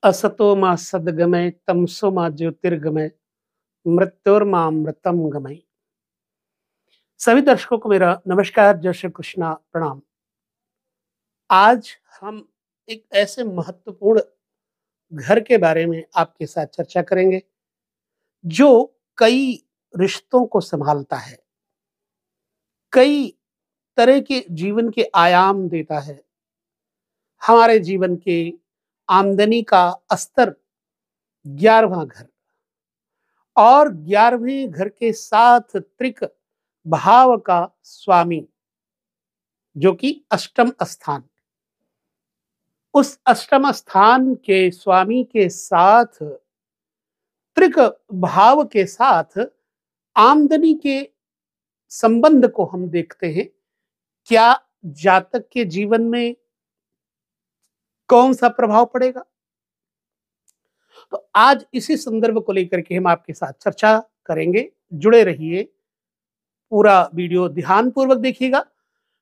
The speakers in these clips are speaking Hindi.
असतो मा सद्गमय तमसो मा ज्योतिर्गमय मृत्योर्मामृतम गमय। सभी दर्शकों को मेरा नमस्कार, जय श्री कृष्णा, प्रणाम। आज हम एक ऐसे महत्वपूर्ण घर के बारे में आपके साथ चर्चा करेंगे जो कई रिश्तों को संभालता है, कई तरह के जीवन के आयाम देता है। हमारे जीवन के आमदनी का स्तर 11वां घर, और 11वें घर के साथ त्रिक भाव का स्वामी जो कि अष्टम स्थान, उस अष्टम स्थान के स्वामी के साथ त्रिक भाव के साथ आमदनी के संबंध को हम देखते हैं। क्या जातक के जीवन में कौन सा प्रभाव पड़ेगा? तो आज इसी संदर्भ को लेकर के हम आपके साथ चर्चा करेंगे। जुड़े रहिए, पूरा वीडियो ध्यान पूर्वक देखिएगा।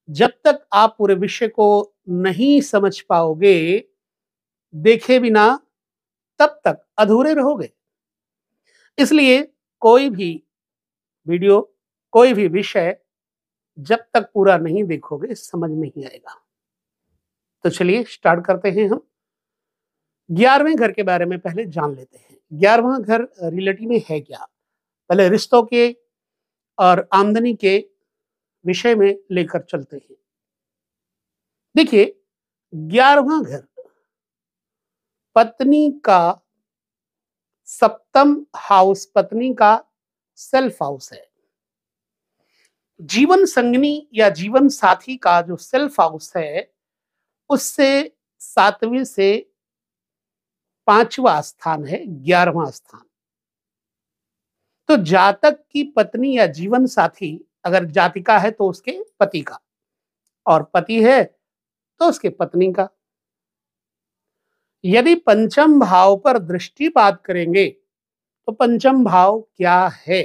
जब तक आप पूरे विषय को नहीं समझ पाओगे, देखे बिना, तब तक अधूरे रहोगे। इसलिए कोई भी वीडियो, कोई भी विषय जब तक पूरा नहीं देखोगे समझ नहीं आएगा। तो चलिए स्टार्ट करते हैं। हम 11वें घर के बारे में पहले जान लेते हैं। 11वां घर रिलेटिव में है क्या, पहले रिश्तों के और आमदनी के विषय में लेकर चलते हैं। देखिए, 11वां घर पत्नी का सप्तम हाउस, पत्नी का सेल्फ हाउस है। जीवन संगनी या जीवन साथी का जो सेल्फ हाउस है, उससे 7वें से 5वां स्थान है 11वां स्थान। तो जातक की पत्नी या जीवन साथी अगर जातिका है तो उसके पति का, और पति है तो उसके पत्नी का। यदि पंचम भाव पर दृष्टिपात करेंगे तो पंचम भाव क्या है?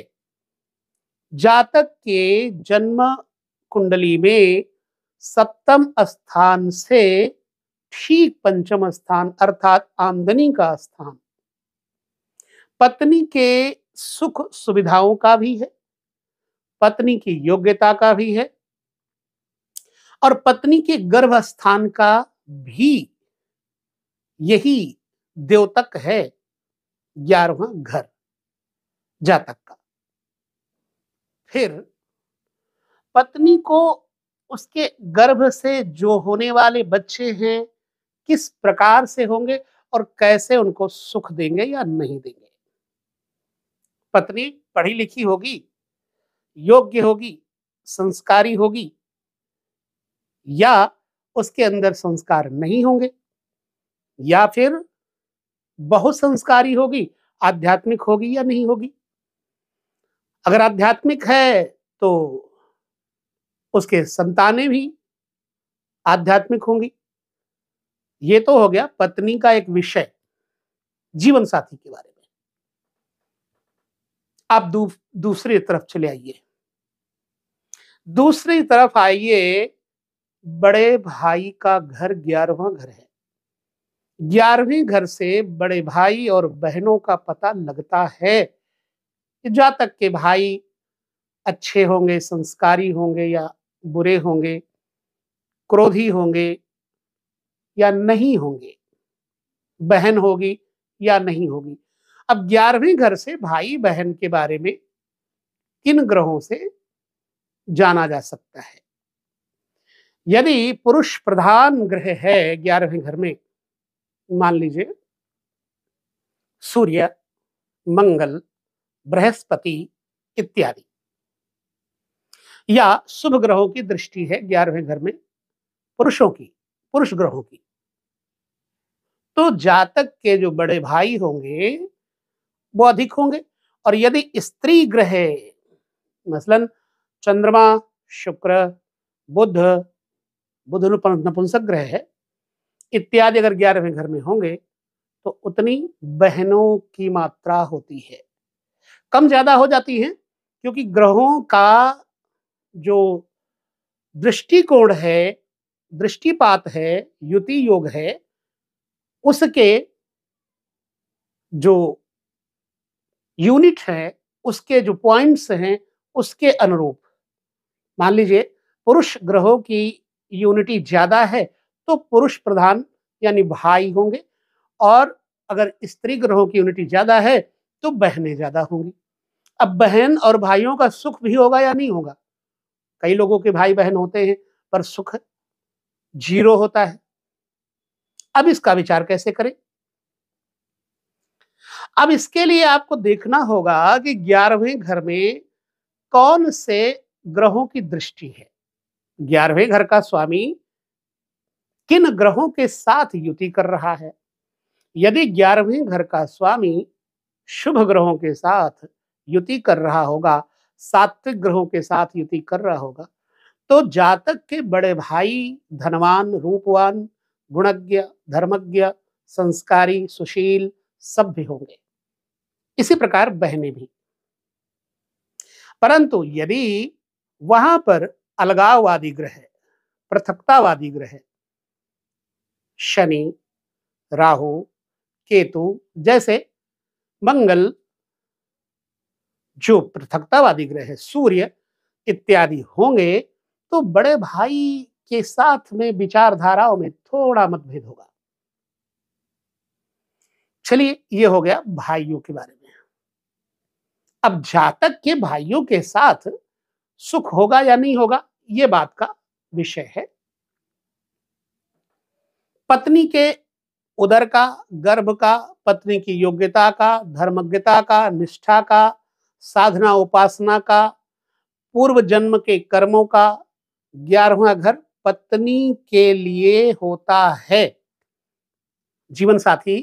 जातक के जन्म कुंडली में सप्तम स्थान से ठीक पंचम स्थान अर्थात आमदनी का स्थान पत्नी के सुख सुविधाओं का भी है, पत्नी की योग्यता का भी है, और पत्नी के गर्भ स्थान का भी यही द्योतक है 11वां घर जातक का। फिर पत्नी को उसके गर्भ से जो होने वाले बच्चे हैं किस प्रकार से होंगे और कैसे उनको सुख देंगे या नहीं देंगे। पत्नी पढ़ी लिखी होगी, योग्य होगी, संस्कारी होगी, या उसके अंदर संस्कार नहीं होंगे, या फिर बहुत संस्कारी होगी, आध्यात्मिक होगी या नहीं होगी। अगर आध्यात्मिक है तो उसके संतानें भी आध्यात्मिक होंगी। ये तो हो गया पत्नी का एक विषय, जीवन साथी के बारे में। आप दूसरी तरफ चले आइए। दूसरी तरफ आइए, बड़े भाई का घर 11वां घर है। 11वें घर से बड़े भाई और बहनों का पता लगता है कि जातक के भाई अच्छे होंगे, संस्कारी होंगे या बुरे होंगे, क्रोधी होंगे या नहीं होंगे, बहन होगी या नहीं होगी। अब 11वें घर से भाई बहन के बारे में किन ग्रहों से जाना जा सकता है? यदि पुरुष प्रधान ग्रह है 11वें घर में, मान लीजिए सूर्य, मंगल, बृहस्पति इत्यादि, या शुभ ग्रहों की दृष्टि है 11वें घर में पुरुषों की, पुरुष ग्रहों की, तो जातक के जो बड़े भाई होंगे वो अधिक होंगे। और यदि स्त्री ग्रह, मसलन चंद्रमा, शुक्र, बुध, बुध नपुंसक ग्रह है इत्यादि, अगर 11वें घर में होंगे तो उतनी बहनों की मात्रा होती है, कम ज्यादा हो जाती है, क्योंकि ग्रहों का जो दृष्टिकोण है, दृष्टिपात है, युति योग है, उसके जो यूनिट है, उसके जो पॉइंट्स हैं, उसके अनुरूप। मान लीजिए पुरुष ग्रहों की यूनिटी ज़्यादा है, तो पुरुष प्रधान यानी भाई होंगे, और अगर स्त्री ग्रहों की यूनिटी ज़्यादा है, तो बहनें ज़्यादा होंगी। अब बहन और भाइयों का सुख भी होगा या नहीं होगा? कई लोगों के भाई-बहन होते हैं, पर सुख 0 होता है। अब इसका विचार कैसे करें? अब इसके लिए आपको देखना होगा कि 11वें घर में कौन से ग्रहों की दृष्टि है। 11वें घर का स्वामी किन ग्रहों के साथ युति कर रहा है। यदि 11वें घर का स्वामी शुभ ग्रहों के साथ युति कर रहा होगा, सात्विक ग्रहों के साथ युति कर रहा होगा, तो जातक के बड़े भाई धनवान, रूपवान, गुणज्ञ, धर्मज्ञ, संस्कारी, सुशील, सभ्य होंगे। इसी प्रकार बहनें भी। परंतु यदि वहां पर अलगाववादी ग्रह, पृथकतावादी ग्रह, शनि, राहु, केतु जैसे मंगल, जो पृथकतावादी ग्रह है, सूर्य इत्यादि होंगे, तो बड़े भाई के साथ में विचारधाराओं में थोड़ा मतभेद होगा। चलिए, ये हो गया भाइयों के बारे में। अब जातक के भाइयों के साथ सुख होगा या नहीं होगा, ये बात का विषय है। पत्नी के उदर का, गर्भ का, पत्नी की योग्यता का, धर्मज्ञता का, निष्ठा का, साधना उपासना का, पूर्व जन्म के कर्मों का 11वां घर पत्नी के लिए होता है। जीवन साथी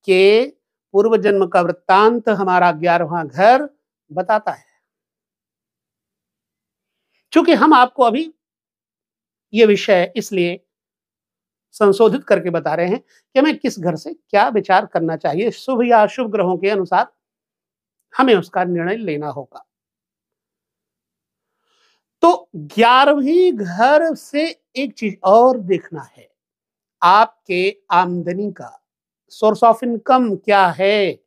के पूर्व जन्म का वृत्तांत हमारा 11वां घर बताता है। चूंकि हम आपको अभी ये विषय इसलिए संशोधित करके बता रहे हैं कि हमें किस घर से क्या विचार करना चाहिए, शुभ या अशुभ ग्रहों के अनुसार हमें उसका निर्णय लेना होगा। तो 11वीं घर से एक चीज और देखना है, आपके आमदनी का सोर्स ऑफ इनकम क्या है।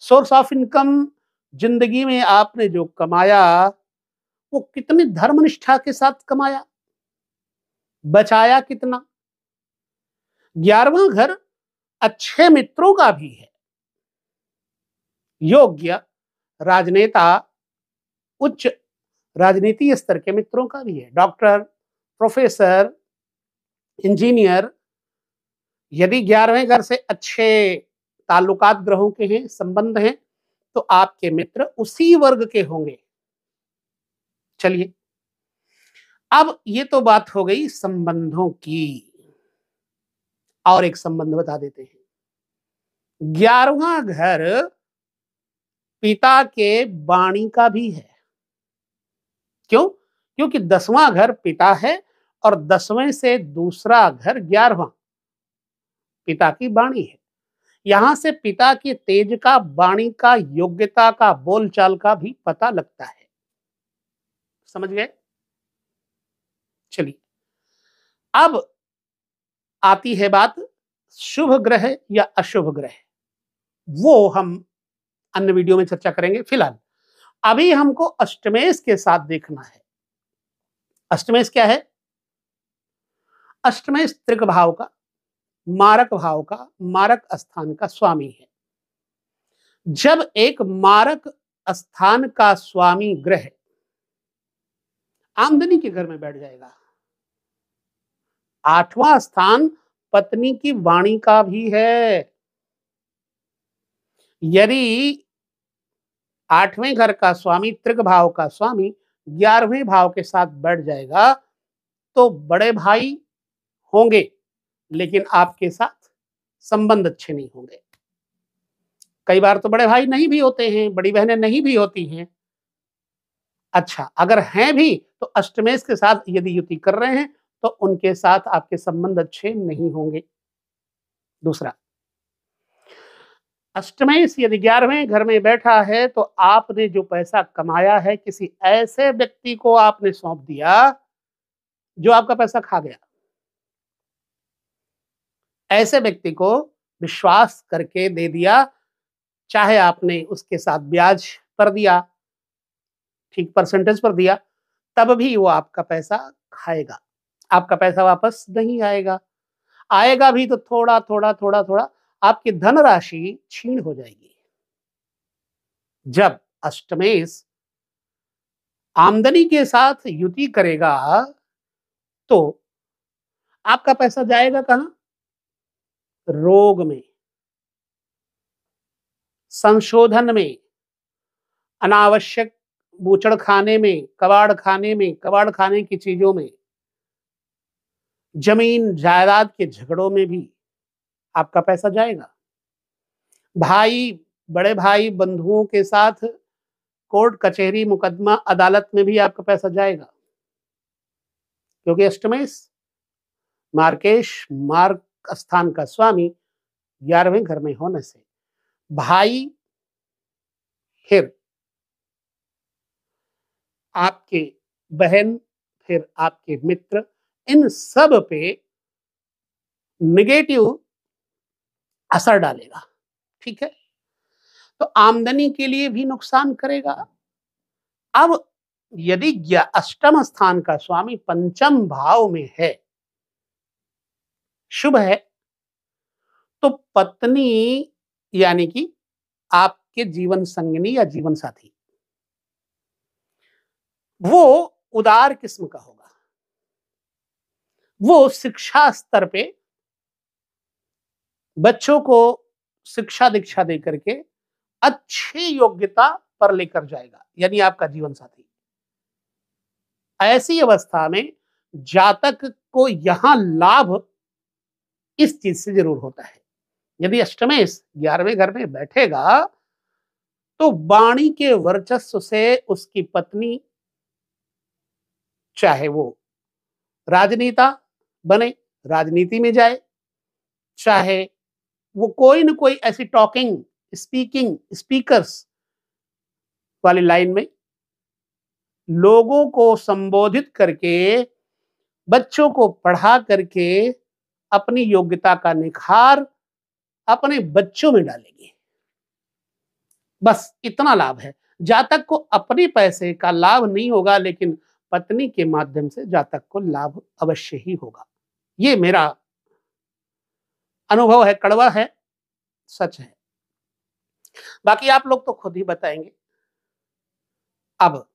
सोर्स ऑफ इनकम, जिंदगी में आपने जो कमाया वो कितनी धर्मनिष्ठा के साथ कमाया, बचाया कितना। 11वां घर अच्छे मित्रों का भी है, योग्य राजनेता, उच्च राजनीति स्तर के मित्रों का भी है, डॉक्टर, प्रोफेसर, इंजीनियर। यदि 11वें घर से अच्छे ताल्लुकात ग्रहों के हैं, संबंध हैं, तो आपके मित्र उसी वर्ग के होंगे। चलिए, अब ये तो बात हो गई संबंधों की, और एक संबंध बता देते हैं। 11वां घर पिता के वाणी का भी है। क्यों? क्योंकि 10वां घर पिता है, और 10वें से दूसरा घर 11वां पिता की वाणी है। यहां से पिता के तेज का, वाणी का, योग्यता का, बोलचाल का भी पता लगता है। समझ गए? चलिए, अब आती है बात शुभ ग्रह या अशुभ ग्रह। वो हम अन्य वीडियो में चर्चा करेंगे। फिलहाल अभी हमको अष्टमेश के साथ देखना है। अष्टमेश क्या है? अष्टमेश त्रिक भाव का, मारक भाव का, मारक स्थान का स्वामी है। जब एक मारक स्थान का स्वामी ग्रह आमदनी के घर में बैठ जाएगा, 8वां स्थान पत्नी की वाणी का भी है। यदि 8वें घर का स्वामी, त्रिक भाव का स्वामी 11वें भाव के साथ बैठ जाएगा, तो बड़े भाई होंगे, लेकिन आपके साथ संबंध अच्छे नहीं होंगे। कई बार तो बड़े भाई नहीं भी होते हैं, बड़ी बहनें नहीं भी होती हैं। अच्छा, अगर हैं भी तो अष्टमेश के साथ यदि युति कर रहे हैं, तो उनके साथ आपके संबंध अच्छे नहीं होंगे। दूसरा, अष्टमेश यदि 11वें घर में बैठा है, तो आपने जो पैसा कमाया है, किसी ऐसे व्यक्ति को आपने सौंप दिया जो आपका पैसा खा गया। ऐसे व्यक्ति को विश्वास करके दे दिया, चाहे आपने उसके साथ ब्याज पर दिया, ठीक परसेंटेज पर दिया, तब भी वो आपका पैसा खाएगा, आपका पैसा वापस नहीं आएगा। आएगा भी तो थोड़ा थोड़ा थोड़ा थोड़ा, आपकी धनराशि छीण हो जाएगी। जब अष्टमेश आमदनी के साथ युति करेगा तो आपका पैसा जाएगा कहां? रोग में, संशोधन में, अनावश्यक बूचड़ खाने में, कबाड़ खाने की चीजों में, जमीन जायदाद के झगड़ों में भी आपका पैसा जाएगा। भाई, बड़े भाई बंधुओं के साथ कोर्ट कचहरी मुकदमा अदालत में भी आपका पैसा जाएगा, क्योंकि अष्टमेश मार्केश मार्ग स्थान का स्वामी 11वें घर में होने से भाई, फिर आपके बहन, फिर आपके मित्र, इन सब पे नेगेटिव असर डालेगा। ठीक है, तो आमदनी के लिए भी नुकसान करेगा। अब यदि अष्टम स्थान का स्वामी पंचम भाव में है, शुभ है, तो पत्नी यानी कि आपके जीवन संगिनी या जीवन साथी वो उदार किस्म का होगा। वो शिक्षा स्तर पे बच्चों को शिक्षा दीक्षा दे करके अच्छी योग्यता पर लेकर जाएगा, यानी आपका जीवन साथी। ऐसी अवस्था में जातक को यहां लाभ इस चीज से जरूर होता है। यदि अष्टमेश 11वें घर में बैठेगा तो वाणी के वर्चस्व से उसकी पत्नी, चाहे वो राजनेता बने, राजनीति में जाए, चाहे वो कोई न कोई ऐसी टॉकिंग, स्पीकिंग, स्पीकर्स वाली लाइन में लोगों को संबोधित करके, बच्चों को पढ़ा करके अपनी योग्यता का निखार अपने बच्चों में डालेंगे। बस इतना लाभ है। जातक को अपने पैसे का लाभ नहीं होगा, लेकिन पत्नी के माध्यम से जातक को लाभ अवश्य ही होगा। ये मेरा अनुभव है, कड़वा है, सच है। बाकी आप लोग तो खुद ही बताएंगे। अब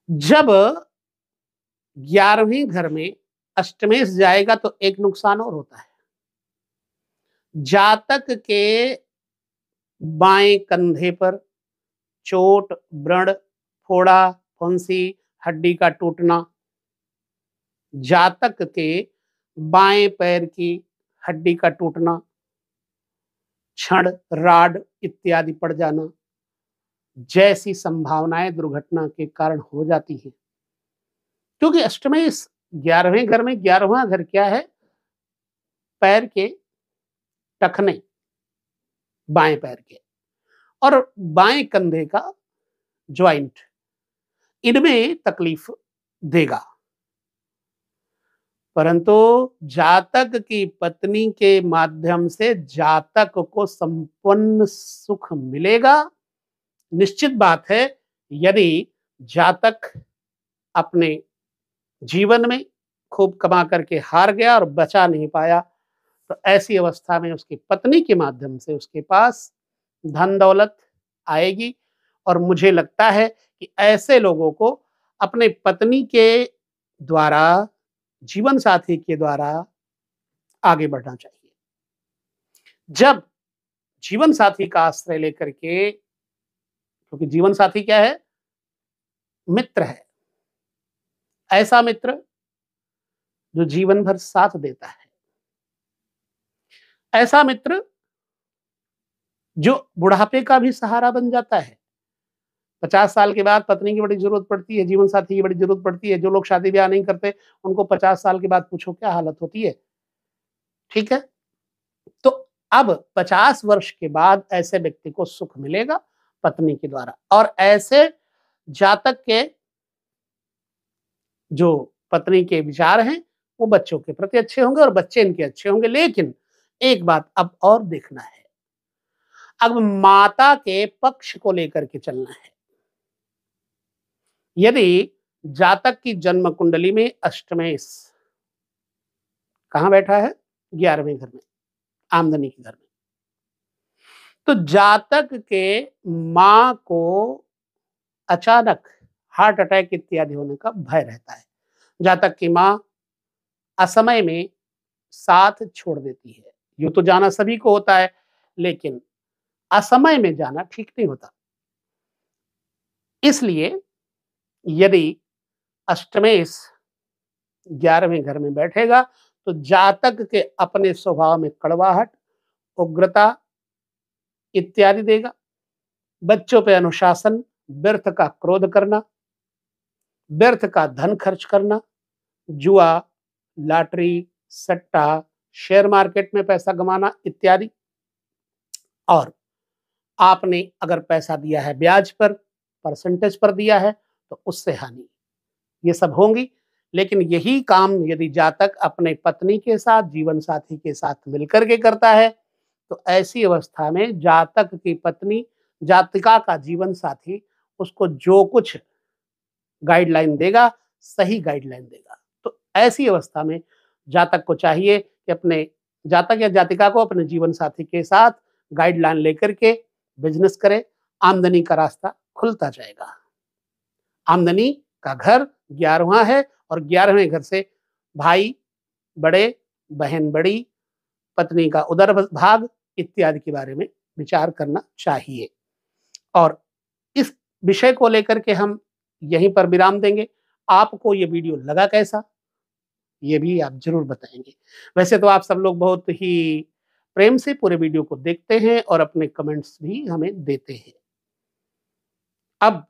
जब 11वें घर में अष्टमेश जाएगा तो एक नुकसान और होता है। जातक के बाएं कंधे पर चोट, व्रण, फोड़ा, फुंसी, हड्डी का टूटना, जातक के बाएं पैर की हड्डी का टूटना, छड़, राड इत्यादि पड़ जाना जैसी संभावनाएं दुर्घटना के कारण हो जाती है। क्योंकि अष्टमेश 11वें घर में, 11वां घर क्या है? पैर के टखने, बाएं पैर के और बाएं कंधे का ज्वाइंट, इनमें तकलीफ देगा। परंतु जातक की पत्नी के माध्यम से जातक को संपन्न सुख मिलेगा। निश्चित बात है, यदि जातक अपने जीवन में खूब कमा करके हार गया और बचा नहीं पाया, तो ऐसी अवस्था में उसकी पत्नी के माध्यम से उसके पास धन दौलत आएगी। और मुझे लगता है कि ऐसे लोगों को अपने पत्नी के द्वारा, जीवन साथी के द्वारा आगे बढ़ना चाहिए। जब जीवन साथी का आश्रय लेकर के, क्योंकि जीवन साथी क्या है? मित्र है। ऐसा मित्र जो जीवन भर साथ देता है, ऐसा मित्र जो बुढ़ापे का भी सहारा बन जाता है। 50 साल के बाद पत्नी की बड़ी जरूरत पड़ती है, जीवन साथी की बड़ी जरूरत पड़ती है। जो लोग शादी ब्याह नहीं करते उनको 50 साल के बाद पूछो क्या हालत होती है। ठीक है, तो अब 50 वर्ष के बाद ऐसे व्यक्ति को सुख मिलेगा पत्नी के द्वारा। और ऐसे जातक के जो पत्नी के विचार हैं वो बच्चों के प्रति अच्छे होंगे और बच्चे इनके अच्छे होंगे। लेकिन एक बात अब और देखना है, अब माता के पक्ष को लेकर के चलना है। यदि जातक की जन्म कुंडली में अष्टमेश कहाँ बैठा है? 11वें घर में, आमदनी के घर में, तो जातक के मां को अचानक हार्ट अटैक इत्यादि होने का भय रहता है। जातक की मां असमय में साथ छोड़ देती है। यूं तो जाना सभी को होता है, लेकिन असमय में जाना ठीक नहीं होता। इसलिए यदि अष्टमेश 11वें घर में बैठेगा तो जातक के अपने स्वभाव में कड़वाहट, उग्रता इत्यादि देगा। बच्चों पे अनुशासन, व्यर्थ का क्रोध करना, व्यर्थ का धन खर्च करना, जुआ, लॉटरी, सट्टा, शेयर मार्केट में पैसा गंवाना इत्यादि। और आपने अगर पैसा दिया है ब्याज पर, परसेंटेज पर दिया है, तो उससे हानि, ये सब होंगी। लेकिन यही काम यदि जातक अपने पत्नी के साथ, जीवन साथी के साथ मिलकर के करता है, तो ऐसी अवस्था में जातक की पत्नी, जातिका का जीवन साथी उसको जो कुछ गाइडलाइन देगा, सही गाइडलाइन देगा। तो ऐसी अवस्था में जातक को चाहिए कि अपने जातक या जातिका को अपने जीवन साथी के साथ गाइडलाइन लेकर के बिजनेस करे, आमदनी का रास्ता खुलता जाएगा। आमदनी का घर 11वां है और 11वें घर से भाई बड़े, बहन बड़ी, पत्नी का उदर भाग इत्यादि के बारे में विचार करना चाहिए। और इस विषय को लेकर के हम यहीं पर विराम देंगे। आपको ये वीडियो लगा कैसा, ये भी आप जरूर बताएंगे। वैसे तो आप सब लोग बहुत ही प्रेम से पूरे वीडियो को देखते हैं और अपने कमेंट्स भी हमें देते हैं। अब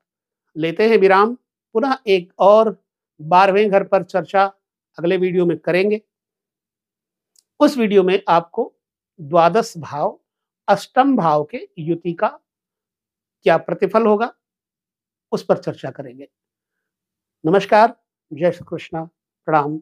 लेते हैं विराम, पुनः एक और 12वें घर पर चर्चा अगले वीडियो में करेंगे। उस वीडियो में आपको द्वादश भाव, अष्टम भाव के युति का क्या प्रतिफल होगा, उस पर चर्चा करेंगे। नमस्कार, जय श्री कृष्णा, प्रणाम।